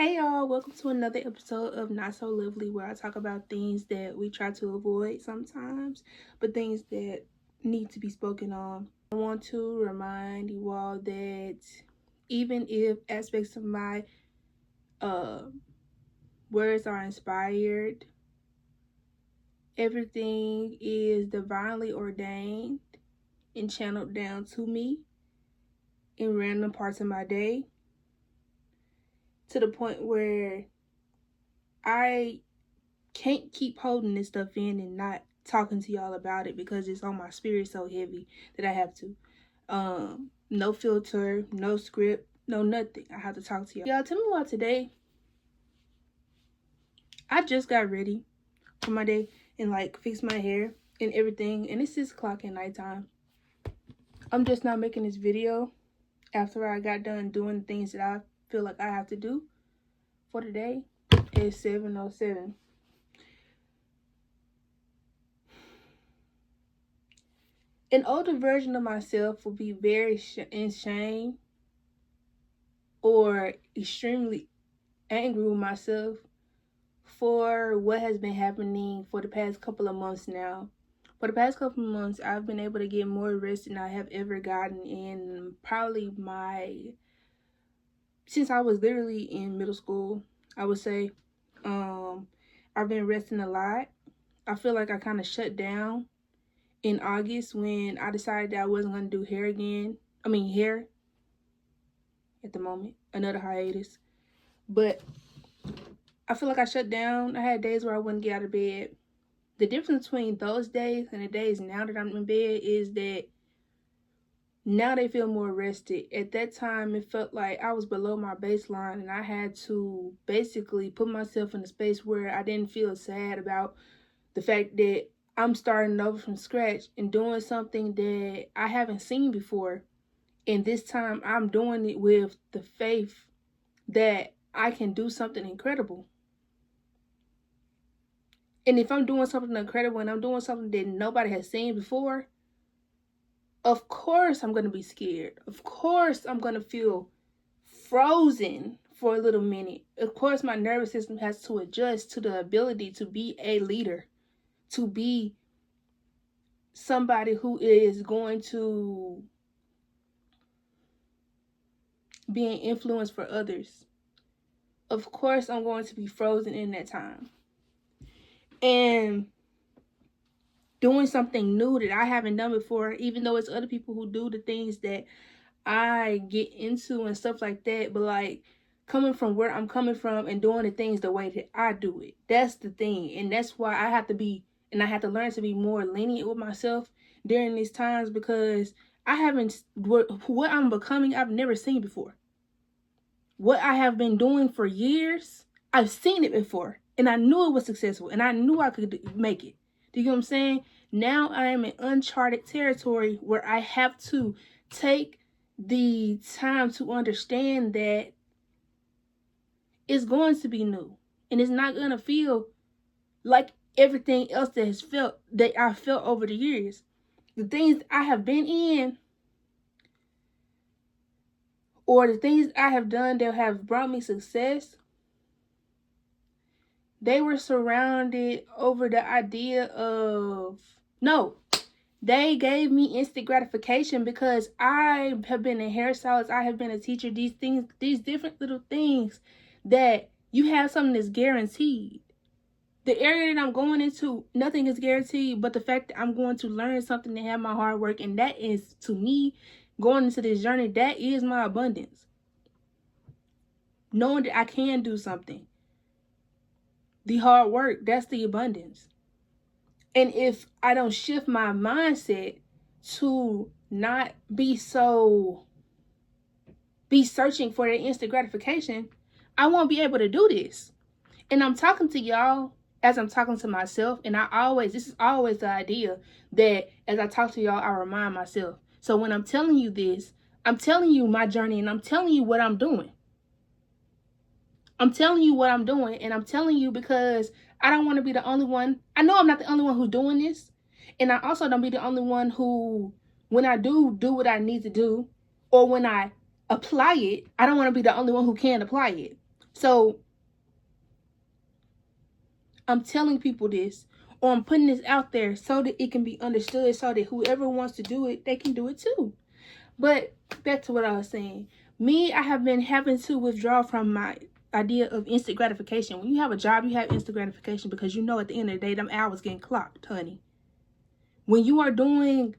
Hey y'all, welcome to another episode of Not So Lovely, where I talk about things that we try to avoid sometimes, but things that need to be spoken on. I want to remind you all that even if aspects of my words are inspired, everything is divinely ordained and channeled down to me in random parts of my day, to the point where I can't keep holding this stuff in and not talking to y'all about it because it's on my spirit so heavy that I have to. No filter, no script, no nothing. I have to talk to y'all. Y'all, tell me why today I just got ready for my day and fixed my hair and everything, and it's 6 o'clock at nighttime. I'm just not making this video after I got done doing the things that I feel like I have to do for today. It's 7:07. An older version of myself will be very in shame or extremely angry with myself for what has been happening for the past couple of months now. For the past couple of months, I've been able to get more rest than I have ever gotten in probably since I was literally in middle school, I would say. I've been resting a lot. I feel like I kind of shut down in August when I decided that I wasn't going to do hair again. Hair at the moment, another hiatus. But I feel like I shut down. I had days where I wouldn't get out of bed. The difference between those days and the days now that I'm in bed is that now they feel more rested. At that time, it felt like I was below my baseline and I had to basically put myself in a space where I didn't feel sad about the fact that I'm starting over from scratch and doing something that I haven't seen before. And this time I'm doing it with the faith that I can do something incredible. And if I'm doing something incredible and I'm doing something that nobody has seen before, of course I'm going to be scared. Of course I'm going to feel frozen for a little minute. Of course my nervous system has to adjust to the ability to be a leader, to be somebody who is going to be an influence for others. Of course I'm going to be frozen in that time. And doing something new that I haven't done before, even though it's other people who do the things that I get into and stuff like that, but coming from where I'm coming from and doing the things the way that I do it. That's the thing. And that's why I have to learn to be more lenient with myself during these times, because what I'm becoming, I've never seen before. What I have been doing for years, I've seen it before, and I knew it was successful, and I knew I could make it. Do you get what I'm saying? Now I am in uncharted territory where I have to take the time to understand that it's going to be new, and it's not going to feel like everything else that I felt over the years. The things I have been in, or the things I have done that have brought me success, they were surrounded over the idea of, no, they gave me instant gratification because I have been a hairstylist, I have been a teacher, these different little things that you have something that's guaranteed. The area that I'm going into, nothing is guaranteed, but the fact that I'm going to learn something and have my hard work, and that is, to me, going into this journey, that is my abundance. Knowing that I can do something. The hard work, that's the abundance. And if I don't shift my mindset to not be searching for the instant gratification, I won't be able to do this. And I'm talking to y'all as I'm talking to myself. And this is always the idea that as I talk to y'all, I remind myself. So when I'm telling you this, I'm telling you my journey, and I'm telling you what I'm doing. I'm telling you what I'm doing, and I'm telling you because I don't want to be the only one. I know I'm not the only one who's doing this. And I also don't be the only one who, when I do what I need to do, or when I apply it, I don't want to be the only one who can apply it. So I'm telling people this, or I'm putting this out there so that it can be understood, so that whoever wants to do it, they can do it too. But back to what I was saying. Me, I have been having to withdraw from my idea of instant gratification. When you have a job, you have instant gratification because you know at the end of the day, them hours getting clocked, honey. When you are doing,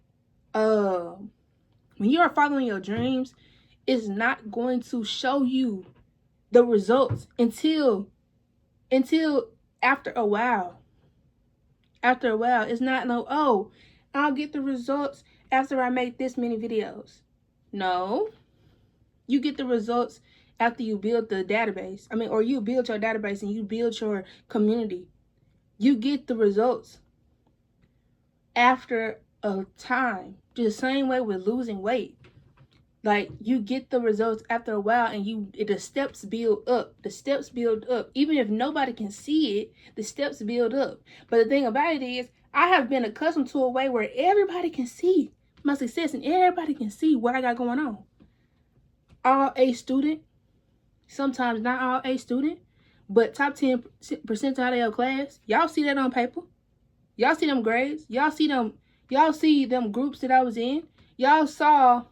when you are following your dreams, it's not going to show you the results until after a while. After a while, it's not no, oh, I'll get the results after I make this many videos. No, you get the results after you build the database. Or you build your database and you build your community. You get the results after a time. Just the same way with losing weight. Like, you get the results after a while, and the steps build up. The steps build up. Even if nobody can see it, the steps build up. But the thing about it is, I have been accustomed to a way where everybody can see my success and everybody can see what I got going on. All A student, sometimes not all A student, but top 10 percentile of your class. Y'all see that on paper. Y'all see them grades. Y'all see them groups that I was in. Y'all saw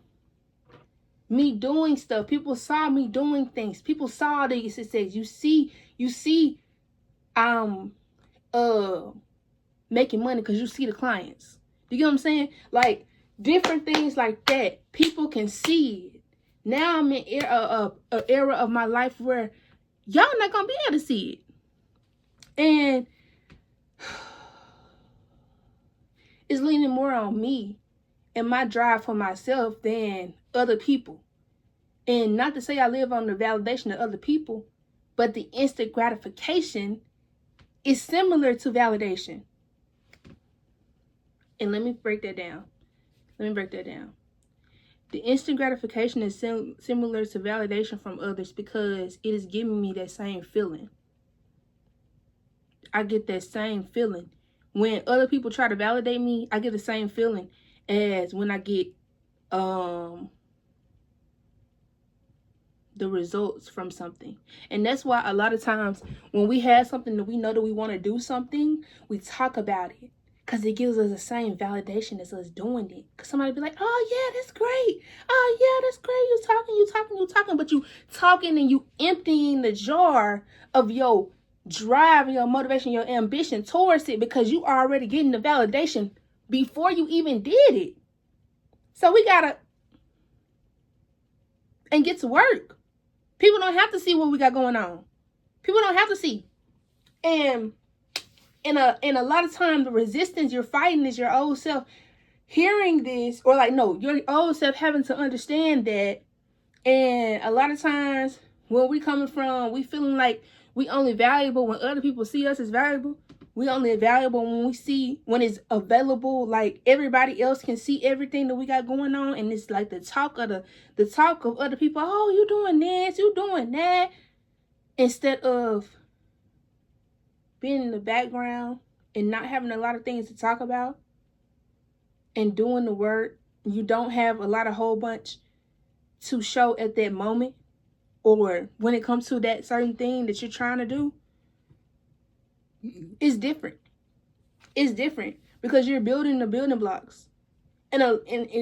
me doing stuff. People saw me doing things. People saw the success. You see making money because you see the clients. You get what I'm saying? Like, different things like that. People can see it. Now I'm in an era of my life where y'all not gonna be able to see it. And it's leaning more on me and my drive for myself than other people. And not to say I live on the validation of other people, but the instant gratification is similar to validation. And let me break that down. The instant gratification is similar to validation from others because it is giving me that same feeling. I get that same feeling. When other people try to validate me, I get the same feeling as when I get the results from something. And that's why a lot of times when we have something that we know that we want to do something, we talk about it. Because it gives us the same validation as us doing it. Because somebody be like, oh, yeah, that's great. Oh, yeah, that's great. You talking. But you talking and you emptying the jar of your drive, your motivation, your ambition towards it. Because you already getting the validation before you even did it. So we got to and get to work. People don't have to see what we got going on. People don't have to see. And a lot of time, the resistance you're fighting is your old self hearing this, or like, no, your old self having to understand that. And a lot of times when we coming from, we feeling like we only valuable when other people see us as valuable. We only valuable when it's available, like everybody else can see everything that we got going on, and it's like the talk of other people. Oh, you doing this, you doing that, instead of being in the background and not having a lot of things to talk about and doing the work. You don't have a lot of whole bunch to show at that moment, or when it comes to that certain thing that you're trying to do. It's different. It's different because you're building the building blocks. And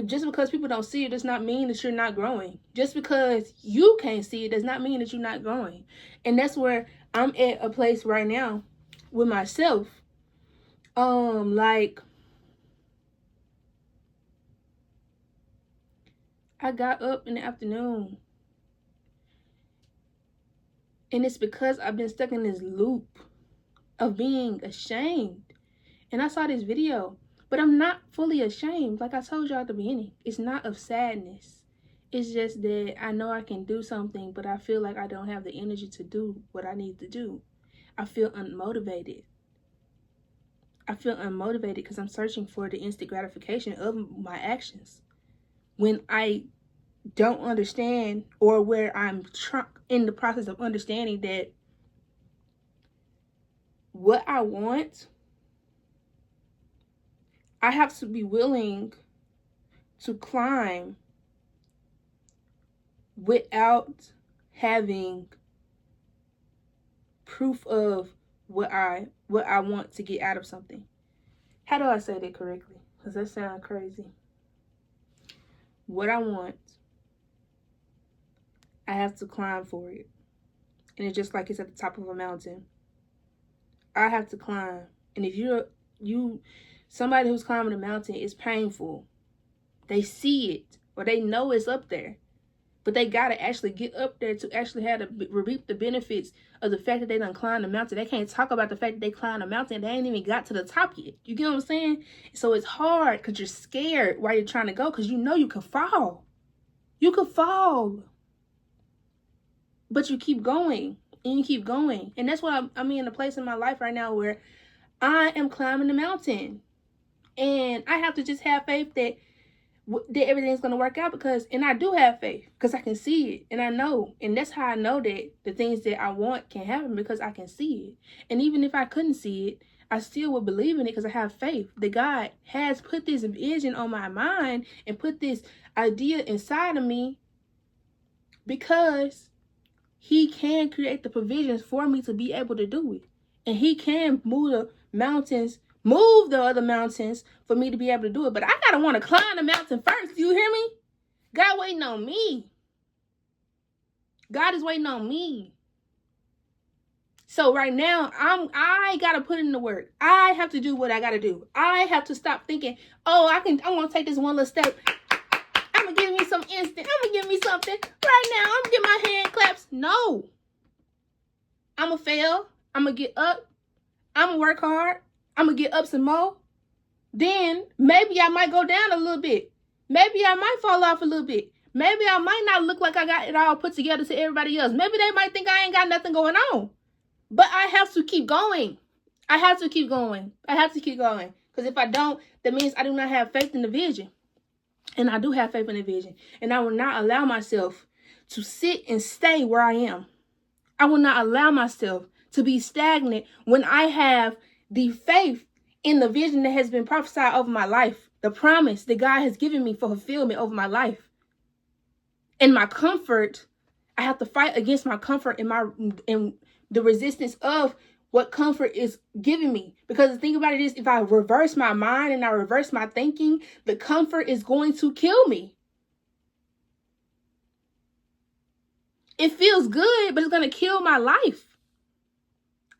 just because people don't see it does not mean that you're not growing. Just because you can't see it does not mean that you're not growing. And that's where I'm at a place right now with myself. Like, I got up in the afternoon, and it's because I've been stuck in this loop of being ashamed. And I saw this video, but I'm not fully ashamed. Like I told you at the beginning, it's not of sadness. It's just that I know I can do something, but I feel like I don't have the energy to do what I need to do. I feel unmotivated. Because I'm searching for the instant gratification of my actions. When I don't understand, or where I'm in the process of understanding that what I want, I have to be willing to climb without having proof of what I want to get out of something. How do I say that correctly? Because that sounds crazy. What I want, I have to climb for it. And it's just like it's at the top of a mountain. I have to climb. And if somebody who's climbing a mountain, it's painful. They see it or they know it's up there. But they got to actually get up there to actually have to reap the benefits of the fact that they done climbed the mountain. They can't talk about the fact that they climbed the mountain. They ain't even got to the top yet. You get what I'm saying? So it's hard because you're scared while you're trying to go because you know you can fall. You could fall. But you keep going and you keep going. And that's why I'm in a place in my life right now where I am climbing the mountain. And I have to just have faith that everything's going to work out and I do have faith because I can see it and I know. And that's how I know that the things that I want can happen because I can see it. And even if I couldn't see it, I still would believe in it because I have faith that God has put this vision on my mind and put this idea inside of me because He can create the provisions for me to be able to do it. And He can move the other mountains for me to be able to do it. But I gotta want to climb the mountain first. You hear me? God waiting on me. God is waiting on me. So right now, I gotta put in the work. I have to do what I gotta do. I have to stop thinking, oh, I'm gonna take this one little step. I'm gonna give me some instant. I'm gonna give me something right now. I'm gonna get my hand claps. No. I'm gonna fail. I'm gonna get up. I'm gonna work hard. I'm going to get up some more. Then maybe I might go down a little bit. Maybe I might fall off a little bit. Maybe I might not look like I got it all put together to everybody else. Maybe they might think I ain't got nothing going on. But I have to keep going. I have to keep going. I have to keep going. Because if I don't, that means I do not have faith in the vision. And I do have faith in the vision. And I will not allow myself to sit and stay where I am. I will not allow myself to be stagnant when I have the faith in the vision that has been prophesied over my life, the promise that God has given me for fulfillment over my life. And my comfort, I have to fight against my comfort and the resistance of what comfort is giving me. Because the thing about it is, if I reverse my mind and I reverse my thinking, the comfort is going to kill me. It feels good, but it's going to kill my life.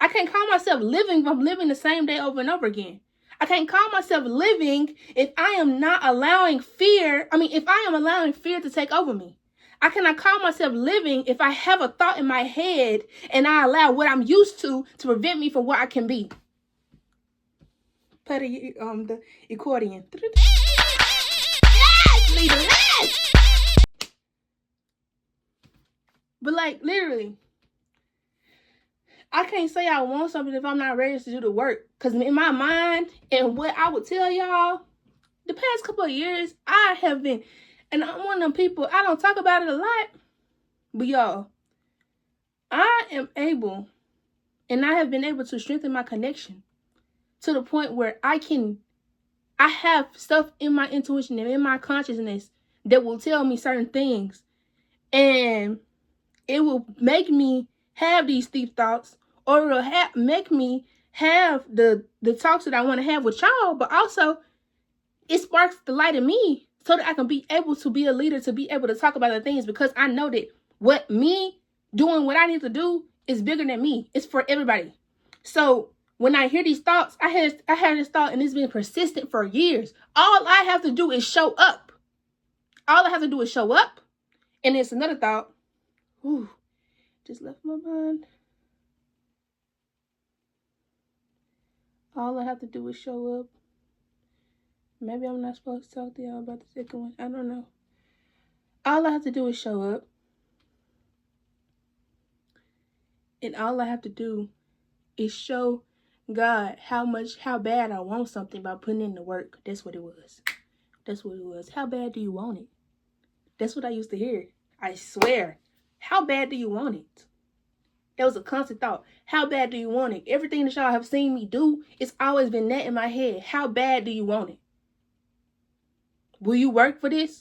I can't call myself living if I'm living the same day over and over again. I can't call myself living if I am not allowing fear. If I am allowing fear to take over me. I cannot call myself living if I have a thought in my head and I allow what I'm used to prevent me from what I can be. Play the accordion. Yes, leader, yes! But literally, I can't say I want something if I'm not ready to do the work. Because in my mind, and what I would tell y'all, the past couple of years, I have been, and I'm one of them people, I don't talk about it a lot. But y'all, I am able, and I have been able to strengthen my connection to the point where I have stuff in my intuition and in my consciousness that will tell me certain things. And it will make me have these deep thoughts, or it'll make me have the talks that I want to have with y'all, but also it sparks the light in me so that I can be able to be a leader, to be able to talk about the things, because I know that what me doing what I need to do is bigger than me. It's for everybody. So when I hear these thoughts, I had this thought and it's been persistent for years. All I have to do is show up. All I have to do is show up. And it's another thought. Ooh, just left my mind. All I have to do is show up. Maybe I'm not supposed to talk to y'all about the second one. I don't know. All I have to do is show up. And all I have to do is show God how bad I want something by putting in the work. That's what it was. That's what it was. How bad do you want it? That's what I used to hear. I swear. How bad do you want it? That was a constant thought. How bad do you want it? Everything that y'all have seen me do, it's always been that in my head. How bad do you want it? Will you work for this?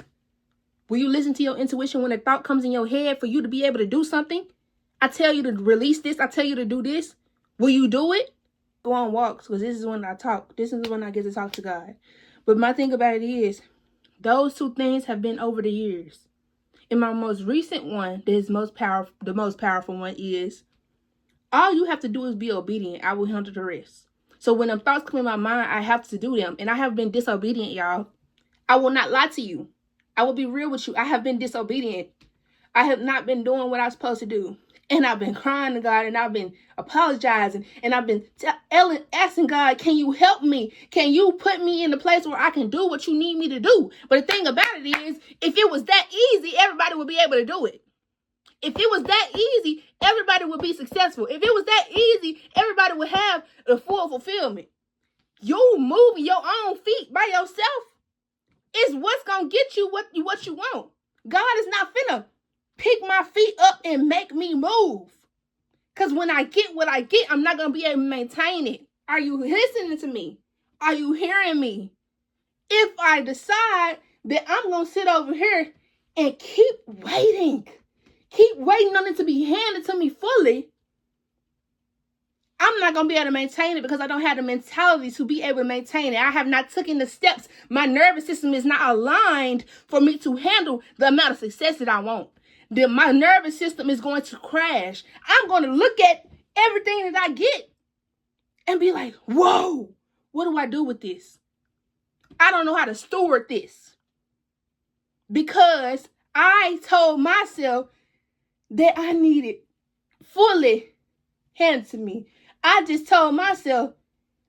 Will you listen to your intuition when a thought comes in your head for you to be able to do something? I tell you to release this. I tell you to do this. Will you do it? Go on walks, because this is when I talk. This is when I get to talk to God. But my thing about it is, those two things have been over the years. And my most recent one, the most powerful one is, all you have to do is be obedient. I will handle the rest. So when them thoughts come in my mind, I have to do them. And I have been disobedient, y'all. I will not lie to you. I will be real with you. I have been disobedient. I have not been doing what I'm supposed to do. And I've been crying to God, and I've been apologizing, and I've been asking God, can you help me? Can you put me in the place where I can do what you need me to do? But the thing about it is, if it was that easy, everybody would be able to do it. If it was that easy, everybody would be successful. If it was that easy, everybody would have the full fulfillment. You moving your own feet by yourself is what's going to get you what you want. God is not finna pick my feet up and make me move. Because when I get what I get, I'm not going to be able to maintain it. Are you listening to me? Are you hearing me? If I decide that I'm going to sit over here and keep waiting on it to be handed to me fully, I'm not going to be able to maintain it, because I don't have the mentality to be able to maintain it. I have not taken the steps. My nervous system is not aligned for me to handle the amount of success that I want. My nervous system is going to crash. I'm going to look at everything that I get and be like, whoa, what do I do with this? I don't know how to steward this, because I told myself that I needed fully handed to me. I just told myself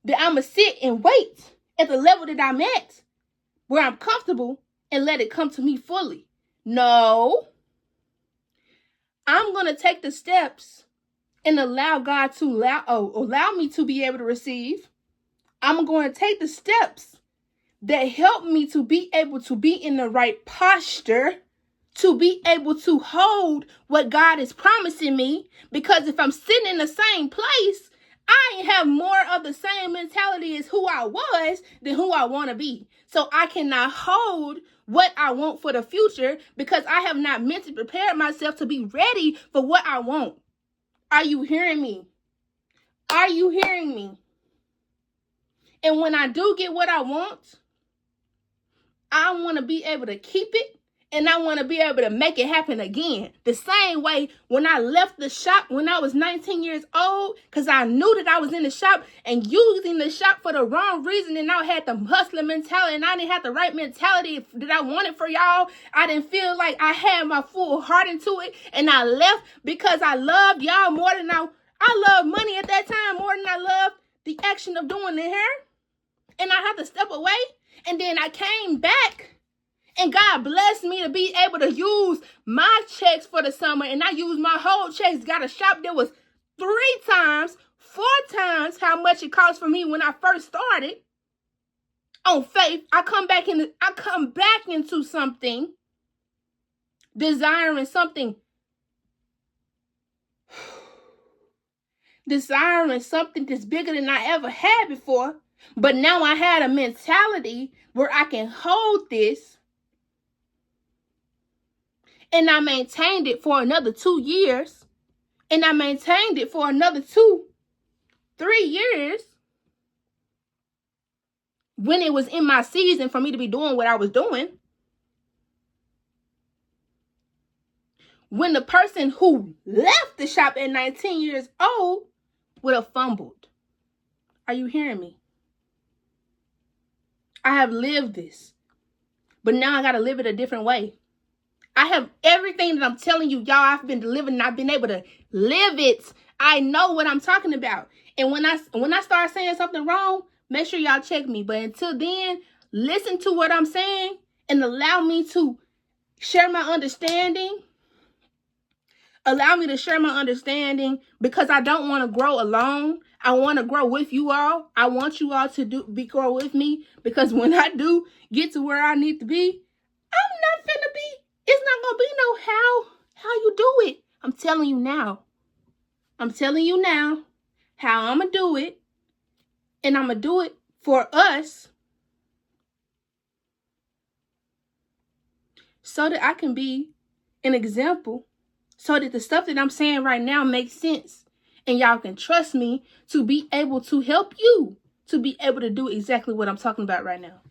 that I'm going to sit and wait at the level that I'm at, where I'm comfortable, and let it come to me fully. No. I'm going to take the steps and allow God to allow me to be able to receive. I'm going to take the steps that help me to be able to be in the right posture, to be able to hold what God is promising me. Because if I'm sitting in the same place, I have more of the same mentality as who I was than who I want to be. So I cannot hold what I want for the future, because I have not mentally prepared myself to be ready for what I want. Are you hearing me? Are you hearing me? And when I do get what I want, I want to be able to keep it, and I want to be able to make it happen again. The same way when I left the shop when I was 19 years old, because I knew that I was in the shop and using the shop for the wrong reason, and I had the hustler mentality, and I didn't have the right mentality that I wanted for y'all. I didn't feel like I had my full heart into it, and I left because I loved y'all more than I loved money at that time, more than I loved the action of doing the hair. And I had to step away, and then I came back. And God blessed me to be able to use my checks for the summer. And I used my whole checks. Got a shop that was 4 times how much it cost for me when I first started. On faith, I come back into something, desiring something that's bigger than I ever had before. But now I had a mentality where I can hold this. And I maintained it for another 2 years. And I maintained it for another 2-3 years. When it was in my season for me to be doing what I was doing. When the person who left the shop at 19 years old would have fumbled. Are you hearing me? I have lived this. But now I got to live it a different way. I have everything that I'm telling you, y'all, I've been delivering, and I've been able to live it. I know what I'm talking about. And when I start saying something wrong, make sure y'all check me. But until then, listen to what I'm saying and allow me to share my understanding. Allow me to share my understanding, because I don't want to grow alone. I want to grow with you all. I want you all to grow with me, because when I do get to where I need to be, I'm not finna be. It's not going to be no how you do it. I'm telling you now. I'm telling you now how I'm going to do it. And I'm going to do it for us, so that I can be an example, so that the stuff that I'm saying right now makes sense. And y'all can trust me to be able to help you to be able to do exactly what I'm talking about right now.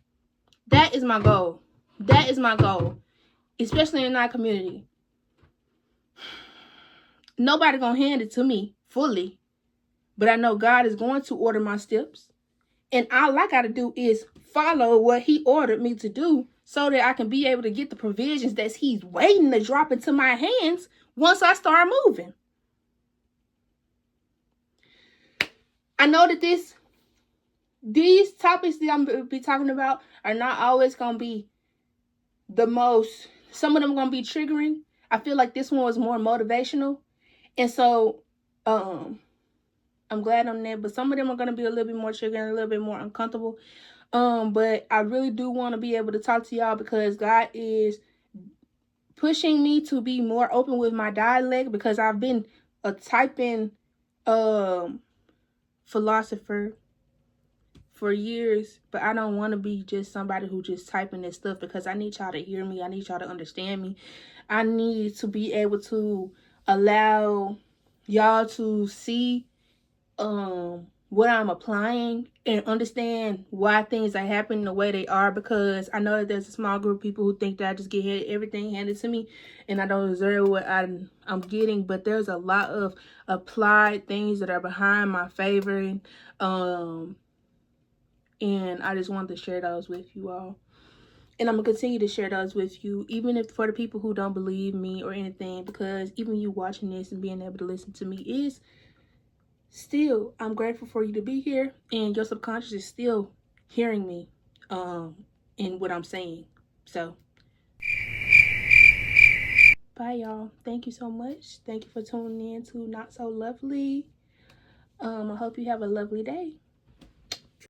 That is my goal. That is my goal. Especially in our community. Nobody gonna hand it to me fully. But I know God is going to order my steps. And all I gotta do is follow what he ordered me to do so that I can be able to get the provisions that he's waiting to drop into my hands once I start moving. I know that these topics that I'm going to be talking about are not always going to be the most, some of them going to be triggering. I feel like this one was more motivational. And so, I'm glad on that. But some of them are going to be a little bit more triggering, a little bit more uncomfortable. But I really do want to be able to talk to y'all because God is pushing me to be more open with my dialect, because I've been a typing philosopher for years, but I don't want to be just somebody who just typing this stuff, because I need y'all to hear me. I need y'all to understand me. I need to be able to allow y'all to see what I'm applying and understand why things are happening the way they are, because I know that there's a small group of people who think that I just get everything handed to me and I don't deserve what I'm getting. But there's a lot of applied things that are behind my favor, and I just wanted to share those with you all. And I'm going to continue to share those with you, even if for the people who don't believe me or anything, because even you watching this and being able to listen to me is still, I'm grateful for you to be here, and your subconscious is still hearing me in what I'm saying. So, bye y'all. Thank you so much. Thank you for tuning in to Not So Lovely. I hope you have a lovely day.